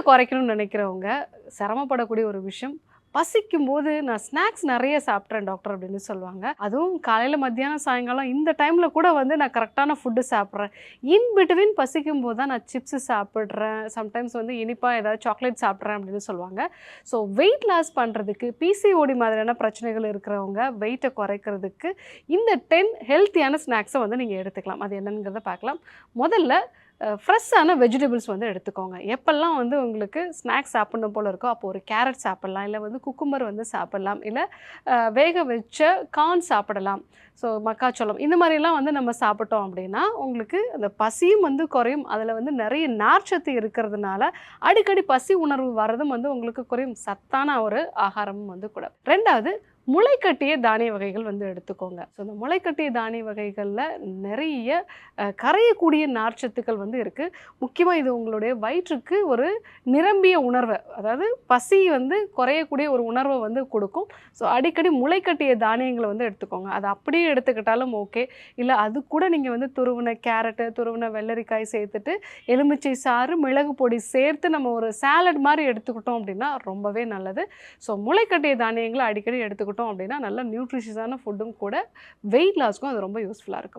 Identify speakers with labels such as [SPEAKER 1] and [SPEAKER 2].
[SPEAKER 1] குறைக்கணும்னு நினைக்கிறவங்க சிரமப்படக்கூடிய ஒரு விஷயம், பசிக்கும்போது நான் ஸ்நாக்ஸ் நெறைய சாப்பிட்றேன் டாக்டர் அப்படின்னு சொல்லுவாங்க. அதுவும் காலையில, மத்தியானம், சாயங்காலம் இந்த டைமில கூட வந்து நான் கரெக்டான ஃபுட்டு சாப்பிட்றேன். இன் பிட்வீன் பசிக்கும்போது தான் நான் சிப்ஸ் சாப்பிட்றேன். சம்டைம்ஸ் வந்து இனிப்பா ஏதாவது சாக்லேட் சாப்பிட்றேன் அப்படின்னு சொல்லுவாங்க. ஸோ வெயிட் லாஸ் பண்ணுறதுக்கு பிசிஓடி மாதிரியான பிரச்சனைகள் இருக்கிறவங்க வெயிட்ட குறைக்கிறதுக்கு இந்த 10 ஹெல்த்தியான ஸ்நாக்ஸை வந்து நீங்கள் எடுத்துக்கலாம். அது என்னங்கிறத பார்க்கலாம். முதல்ல ஃப்ரெஷ்ஷான வெஜிடபிள்ஸ் வந்து எடுத்துக்கோங்க. எப்போல்லாம் வந்து உங்களுக்கு ஸ்நாக்ஸ் சாப்பிடணும் போல இருக்கோ, அப்போ ஒரு கேரட் சாப்பிடலாம், இல்லை வந்து குக்கும்பர் வந்து சாப்பிடலாம், இல்லை வேக வச்ச கார்ன் சாப்பிடலாம். ஸோ மக்காச்சோளம் இந்த மாதிரிலாம் வந்து நம்ம சாப்பிட்டோம் அப்படின்னா உங்களுக்கு அந்த பசியும் வந்து குறையும். அதில் வந்து நிறைய நார்ச்சத்து இருக்கிறதுனால அடிக்கடி பசி உணர்வு வர்றதும் வந்து உங்களுக்கு குறையும். சத்தான ஒரு ஆகாரமும் வந்து கூட. 2வது, முளைக்கட்டிய தானிய வகைகள் வந்து எடுத்துக்கோங்க. ஸோ இந்த முளைக்கட்டிய தானிய வகைகளில் நிறைய கரையக்கூடிய நார்ச்சத்துக்கள் வந்து இருக்குது. முக்கியமாக இது உங்களுடைய வயிற்றுக்கு ஒரு நிரம்பிய உணர்வை, அதாவது பசி வந்து குறையக்கூடிய ஒரு உணர்வை வந்து கொடுக்கும். ஸோ அடிக்கடி முளைக்கட்டிய தானியங்களை வந்து எடுத்துக்கோங்க. அது அப்படியே எடுத்துக்கிட்டாலும் ஓகே. இல்லை அது கூட நீங்கள் வந்து துருவின கேரட்டு, துருவின வெள்ளரிக்காய் சேர்த்துட்டு எலுமிச்சை சாறு, மிளகு பொடி சேர்த்து நம்ம ஒரு சாலட் மாதிரி எடுத்துக்கிட்டோம் அப்படின்னா ரொம்பவே நல்லது. ஸோ முளைக்கட்டிய தானியங்களை அடிக்கடி எடுத்துக்கிட்டோம் அப்படின்னா நல்ல நியூட்ரிஷியஸான ஃபுட்டும் கூட, வெயிட் லாஸ்க்கும் அது ரொம்ப யூஸ்ஃபுல்லாக இருக்கும்.